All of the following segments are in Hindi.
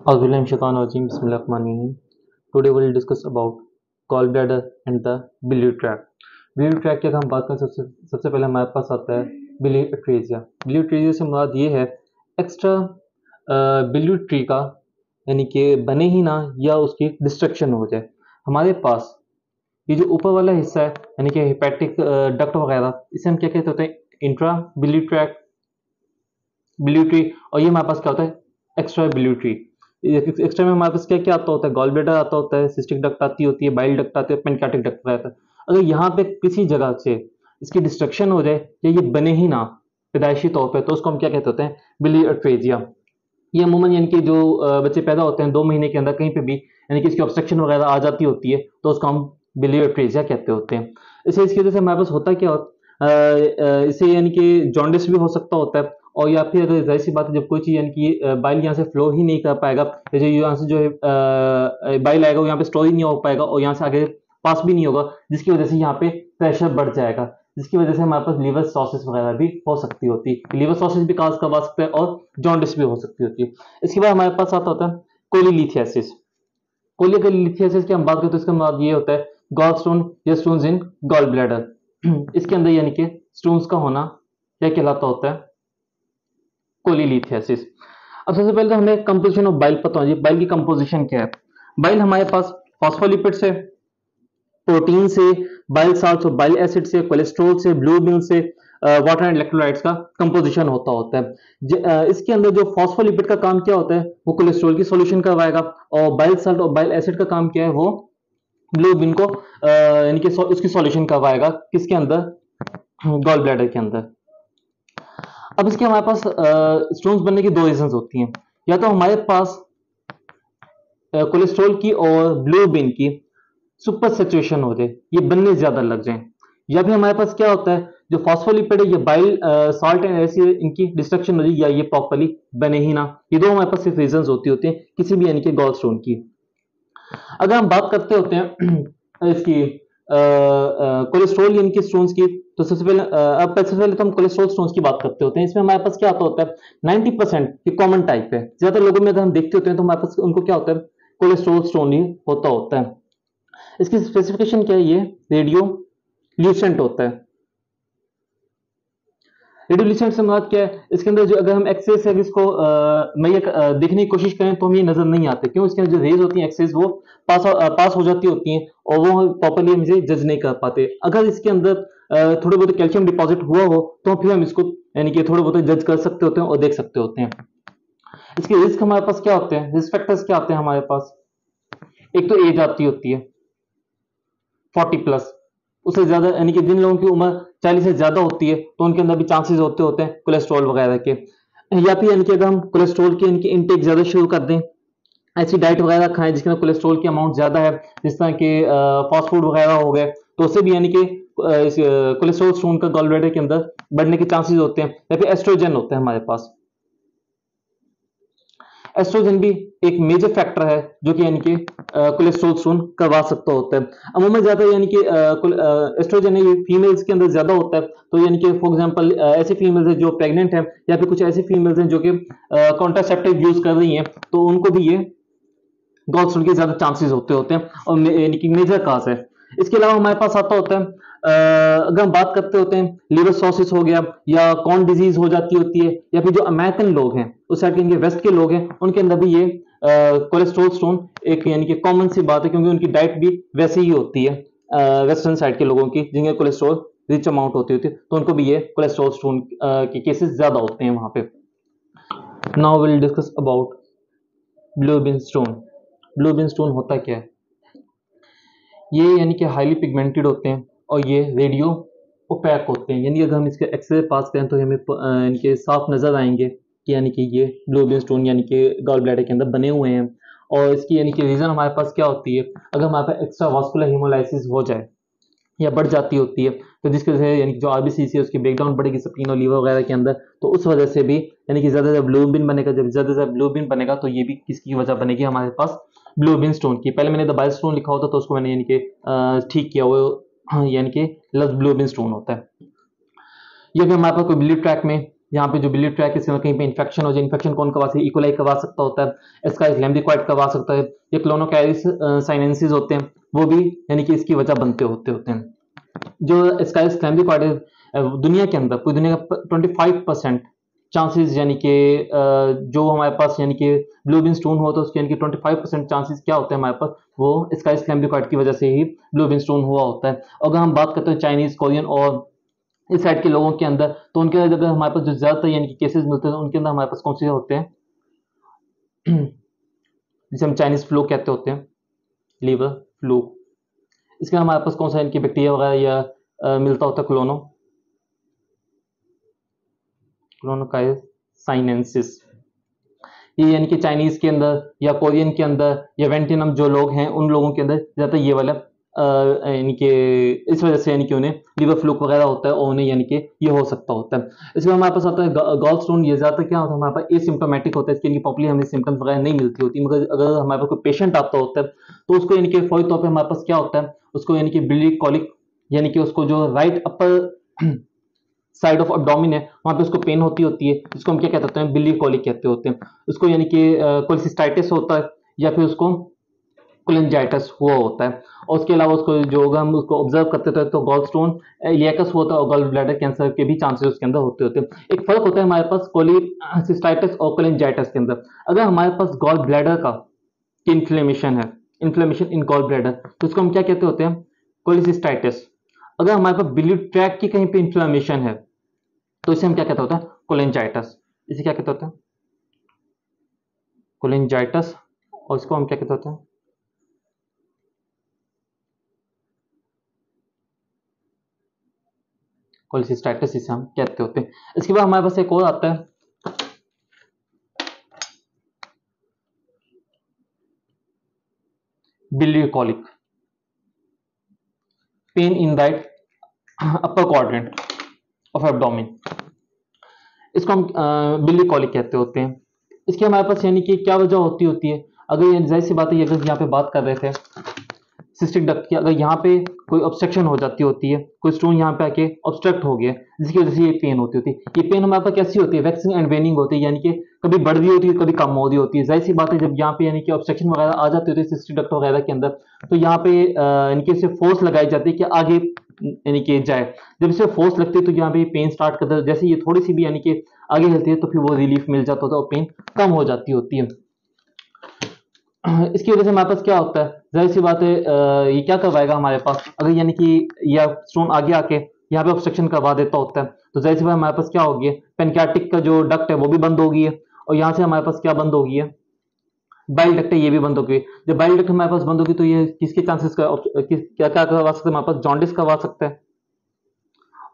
Bismillahirrahmanirrahim. Today we will discuss about gallbladder and the biliary tract. Biliary tract की अगर हम बात करें सबसे पहले हमारे पास आता है biliary atresia. Biliary atresia से मुराद ये है एक्स्ट्रा biliary ट्री का यानी कि बने ही ना या उसकी डिस्ट्रक्शन हो जाए. हमारे पास ये जो ऊपर वाला हिस्सा है यानी कि हेपेटिक डक्ट वगैरह इसे हम क्या कहते होते हैं intra biliary tract, biliary tree, और ये हमारे पास क्या होता है एक्स्ट्रा biliary ट्री. एक्स्ट्रा में हमारे पास क्या क्या आता होता है गॉल ब्लैडर आता होता है, सिस्टिक डक्ट आती होती है, बाइल डक्ट आती है, पेनक्रियाटिक डक्ट रहता है. अगर यहाँ पे किसी जगह से इसकी डिस्ट्रक्शन हो जाए या ये बने ही ना पैदाइशी तौर पे तो उसको हम क्या कहते होते हैं बिलियरी अट्रेजिया. ये अमूमन यानी कि जो बच्चे पैदा होते हैं 2 महीने के अंदर कहीं पे भी यानी कि इसकी ऑब्स्ट्रक्शन वगैरह आ जाती होती है तो उसको हम बिलियरी अट्रेजिया कहते होते हैं. इसकी वजह से हमारे पास होता क्या इससे यानी कि जॉन्डिस भी हो सकता होता है, और या फिर अगर जाहिर सी बात है जब कोई चीज़ यानी कि बाइल यहाँ से फ्लो ही नहीं कर पाएगा, जो यहाँ से जो है बाइल आएगा वो यहाँ पे स्टोर ही नहीं हो पाएगा और यहाँ से आगे पास भी नहीं होगा, जिसकी वजह से यहाँ पे प्रेशर बढ़ जाएगा, जिसकी वजह से हमारे पास लीवर सॉसिस वगैरह भी हो सकती होती है. लीवर सॉसिस भी काज करवा सकते हैं और जॉन्डिस भी हो सकती होती है. इसके बाद हमारे पास आता होता है कोलीलिथियासिस. कोलीलिथियासिस की हम बात करें तो इसका मतलब ये होता है गॉल स्टोन या स्टोन्स इन गॉल ब्लैडर. इसके अंदर यानी कि स्टोन्स का होना क्या कहलाता होता है कोलीलिथियासिस. अब सबसे पहले तो हमें कंपोजिशन ऑफ बाइल पता होना चाहिए. बाइल की कंपोजिशन क्या है. बाइल हमारे पास फॉस्फोलिपिड से, प्रोटीन से, बाइल साल्ट और बाइल एसिड से, कोलेस्ट्रॉल से, ब्लूबिन से, वाटर एंड इलेक्ट्रोलाइट्स का कंपोजिशन होता है. इसके अंदर जो फॉस्फोलिपिड का काम क्या होता है वो कोलेस्ट्रॉल की सॉल्यूशन करवाएगा, और बाइल साल्ट और बाइल एसिड का काम क्या है वो ब्लूबिन को यानी कि उसकी सॉल्यूशन करवाएगा किसके अंदर गॉल ब्लैडर के अंदर. अब इसके हमारे पास स्टोन्स बनने की 2 रीजंस होती हैं. या तो हमारे पास कोलेस्ट्रॉल की और ब्लूबिन की सुपर सेचुरेशन हो जाए, ये बनने ज्यादा लग जाए, या फिर हमारे पास क्या होता है जो फॉस्फोलिपिड है ये बाइल साल्ट एंड ऐसी इनकी डिस्ट्रक्शन हो जाए या ये प्रॉपर्ली बने ही ना. ये 2 हमारे पास सिर्फ रीजंस होती हैं किसी भी यानी कि गॉल स्टोन की. अगर हम बात करते होते हैं इसकी कोलेस्ट्रॉल यानी कि स्टोन्स की, तो सबसे पहले तो हम कोलेस्ट्रॉल स्टोन्स की बात करते होते हैं. इसमें हमारे पास क्या होता है 90% ये कॉमन टाइप है. ज्यादा लोगों में अगर हम देखते होते हैं तो हमारे पास उनको क्या होता है कोलेस्ट्रॉल स्टोन ही होता है. इसकी स्पेसिफिकेशन क्या है, ये रेडियो ल्यूसेंट होता है. रेडियोल्यूसेंट से मतलब क्या है, इसके अंदर जो अगर हम एक्सेस है इसको देखने की कोशिश करें तो हम ये नजर नहीं आते. क्यों? इसके अंदर जो रेज होती हैं एक्सेस वो पास हो जाती होती हैं और वो प्रॉपर्ली हम इसे जज नहीं कर पाते. अगर इसके अंदर थोड़े बहुत कैल्शियम डिपॉजिट हुआ हो तो फिर हम इसको यानी कि थोड़े बहुत जज कर सकते होते हैं और देख सकते होते हैं. इसके रिस्क हमारे पास क्या होते हैं, रिस्क फैक्टर्स क्या आते हैं हमारे पास. एक तो एज आती होती है 40+, उससे ज्यादा यानी कि जिन लोगों की उम्र 40 से ज्यादा होती है तो उनके अंदर भी चांसेस होते हैं कोलेस्ट्रॉल वगैरह के. या फिर यानी कि अगर हम कोलेस्ट्रॉल की इनकी इनटेक ज्यादा शुरू कर दें, ऐसी डाइट वगैरह खाएं जिसके अंदर कोलेस्ट्रॉल की अमाउंट ज्यादा है, जिस तरह के फास्ट फूड वगैरह हो गए, तो उससे भी यानी कि कोलेस्ट्रॉल स्टोन का गॉल ब्लैडर के अंदर बढ़ने के चांसेस होते हैं. या फिर एस्ट्रोजन होते हैं हमारे पास. एस्ट्रोजन भी एक मेजर फैक्टर है जो कि यानी कि कोलेस्ट्रॉल स्टोन करवा सकता होता है. अमूमन ज्यादा यानी कि एस्ट्रोजन है फीमेल्स के अंदर ज्यादा होता है. तो यानी कि फॉर एग्जांपल ऐसी फीमेल्स हैं जो प्रेग्नेंट हैं या फिर कुछ ऐसी फीमेल्स हैं जो कि कॉन्ट्रासेप्टिव यूज कर रही हैं तो उनको भी ये गॉल स्टोन के ज्यादा चांसेस होते हैं और यानी कि मेजर काज है. इसके अलावा हमारे पास आता होता है अगर हम बात करते होते हैं लिवर सॉसिस हो गया या कॉर्न डिजीज हो जाती होती है, या फिर जो अमेरिकन लोग हैं उस साइड के वेस्ट के लोग हैं उनके अंदर भी ये कोलेस्ट्रॉल स्टोन एक यानी कि कॉमन सी बात है, क्योंकि उनकी डाइट भी वैसी ही होती है वेस्टर्न साइड के लोगों की जिनके कोलेस्ट्रॉल रिच अमाउंट होती है तो उनको भी ये कोलेस्ट्रॉल स्टोन के केसेस ज्यादा होते हैं वहां पे. Now will discuss about bilirubin stone. Bilirubin stone होता क्या है. ये यानी कि हाईली पिगमेंटेड होते हैं और ये रेडियो ओपैक होते हैं. यानी अगर हम इसके एक्सरे पास करें तो हमें इनके साफ नजर आएंगे कि यानी कि ये ब्लूबिन स्टोन यानी कि गॉल ब्लैडर के अंदर बने हुए हैं. और इसकी यानी कि रीजन हमारे पास क्या होती है, अगर हमारे पास एक्स्ट्रा वास्कुलर हीमोलाइसिस हो जाए या बढ़ जाती होती है तो जिसकी वजह से यानी कि जो आरबीसी है उसकी ब्रेकडाउन बढ़ेगी स्प्लीन और लीवर वगैरह के अंदर, तो उस वजह से भी यानी कि ज्यादा ब्लूबिन बनेगा. जब ज्यादा ब्लूबिन बनेगा तो ये भी किसकी वजह बनेगी हमारे पास ब्लूबिन स्टोन की. पहले मैंने द बाइल स्टोन लिखा होता तो उसको मैंने यानी कि ठीक किया, वो यानी कि ब्लूबिन स्टोन होता है. या फिर हमारे पास कोई बिलियरी ट्रैक्ट में यहाँ पे जो बिलियरी ट्रैक इसमें कहीं पे इन्फेक्शन हो जाए, इन्फेक्शन कौन करवा सकता है, इकोलाई करवा सकता होता है, एस्कारिस लैम्ब्लिक्वाइड करवा सकता है, ये क्लोनोकैरिस साइनेंसिस होते हैं, वो भी यानी कि इसकी वजह बनते होते हैं। जो एस्कारिस लैम्ब्लिक्वाइड है दुनिया के अंदर, पूरी दुनिया का 25% चांसेस, यानी कि जो हमारे पास यानी कि ब्लू बीन स्टोन हो तो उसके यानी कि 25% चांसेस क्या होते हैं हमारे पास, वो एस्कारिस लैम्ब्लिक्वाइड की वजह से ही ब्लू बीन स्टोन हुआ होता है। अगर हम बात करते हैं चाइनीज, कोरियन और इस साइड के लोगों के अंदर, तो उनके अंदर अगर हमारे पास जो ज्यादातर यानी कि केसेस मिलते हैं उनके अंदर हमारे पास कौन से होते हैं, जिसे हम चाइनीज फ्लू कहते होते हैं, लीवर फ्लू। इसके हमारे पास कौन सा इनकी बैक्टीरिया वगैरह या मिलता होता है, क्लोनोकाइल साइनेंसिस। ये यानी कि चाइनीज के अंदर या कोरियन के अंदर या वेंटिनम जो लोग हैं उन लोगों के अंदर ज्यादा ये वाला यानी कि इस वजह से यानी कि उन्हें लिवर फ्लूक वगैरह होता है और उन्हें यानी कि ये हो सकता होता है। इसके बाद हमारे पास आता है गॉल स्टोन। ये ज्यादातर क्या होता है हमारे पास एसिम्प्टोमेटिक होता है, इसके इनकी प्रॉपर्ली हमें सिम्टम्स वगैरह नहीं मिलती होती, मगर अगर हमारे पास कोई पेशेंट आता होता है तो उसको यानी कि फौरी तौर पर हमारे पास क्या होता है, उसको यानी कि बिलियरी कॉलिक, यानी कि उसको जो right upper side of abdomen है वहां पे उसको पेन होती है, जिसको हम क्या कहते होते हैं, बिलियरी कॉलिक कहते होते हैं। उसको यानी कि कोलिसिस्टाइटिस होता है या फिर उसको कोलेंजाइटिस हुआ होता है। और उसके अलावा उसको जो अगर हम उसको ऑब्जर्व करते थे तो गॉल स्टोन इलियकस होता है और गॉल ब्लैडर कैंसर के भी चांसेस उसके अंदर होते हैं। एक फर्क होता है हमारे पास कोलिसिस्टाइटिस और कोलेंजाइटिस के अंदर। अगर हमारे पास गॉल ब्लैडर का इन्फ्लेमेशन है, इन्फ्लेमेशन इन गॉल ब्लैडर, तो उसको हम क्या कहते होते हैं, कोलिसिस्टाइटिस। अगर हमारे पास बिलियरी ट्रैक की कहीं पे इन्फ्लेमेशन है तो इसे हम क्या कहते होते हैं, कोलेंजाइटिस। इसे क्या कहते होते हैं, कोलेंजाइटिस। और इसको हम क्या कहते होते हैं, कोलिसिस्टाइटिस, इसे हम कहते होते हैं। इसके बाद हमारे पास एक और आता है biliary colic, pain in that upper quadrant of abdomen. इसको हम बिलियरी कॉलिक कहते होते हैं। इसकी हमारे पास यानी कि क्या वजह होती है, अगर ये जाहिर सी बात है, अगर यहाँ पे बात कर रहे थे सिस्टिक डक्ट की, अगर यहाँ पे कोई ऑब्स्ट्रक्शन हो जाती होती है, कोई स्टोन यहाँ पे आके ऑब्स्ट्रक्ट हो गया, जिसकी वजह से ये पेन होती है। ये पेन हमारे पास कैसी होती है, वैक्सिंग एंड वेनिंग होती है, यानी कि कभी बढ़ रही होती है कभी कम हो रही होती है। जाहिर सी बात है जब यहाँ पे यानी कि ऑब्स्ट्रक्शन वगैरह आ जाती होती है सिस्टिक डक्ट वगैरह के अंदर, तो यहाँ पे यानी कि इसे फोर्स लगाई जाती है कि आगे यानी कि जाए। जब इसे फोर्स लगती है तो यहाँ पे पेन स्टार्ट करता है, जैसे ये थोड़ी सी भी यानी कि आगे हिलती है तो फिर वो रिलीफ मिल जाता होता है और पेन कम हो जाती होती है। इसकी वजह से हमारे पास क्या होता है, जाहिर सी बात है ये क्या करवाएगा हमारे पास, अगर यानी कि यह स्टोन आगे आके यहाँ पे ऑब्स्ट्रक्शन करवा देता होता है तो जाहिर सी बात हमारे पास क्या होगी, पेनक्रियाटिक का जो डक्ट है वो भी बंद हो गई है, और यहाँ से हमारे पास क्या बंद हो गई है, बाइल डक्ट है ये भी बंद हो गई। जब बाइल डक्ट हमारे पास बंद होगी तो ये किसके चांसेस का क्या क्या करवा सकते हैं, हमारे पास जॉन्डिस करवा सकते हैं।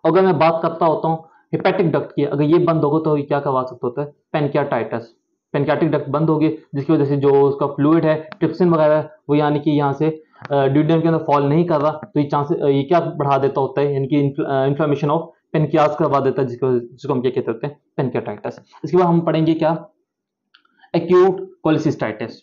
अगर मैं बात करता होता हूँ हिपैटिक डक्ट की, अगर ये बंद होगा तो ये क्या करवा सकता होता है, पेनक्रियाटाइटिस। पेनक्रियाटिक डक्ट बंद होगी जिसकी वजह से जो उसका फ्लूइड है, ट्रिप्सिन वगैरह, वो यानी कि यहाँ से ड्यूडेनम के अंदर फॉल नहीं कर रहा, तो ये चांसेस ये क्या बढ़ा देता होता है, यानी कि इन्फ्लेमेशन ऑफ पेनक्रियास करवा देता है, जिसको हम क्या कहते होते हैं, पेनक्रियाटाइटिस। इसके बाद हम पढ़ेंगे क्या, एक्यूट कोलिसिस्टाइटिस।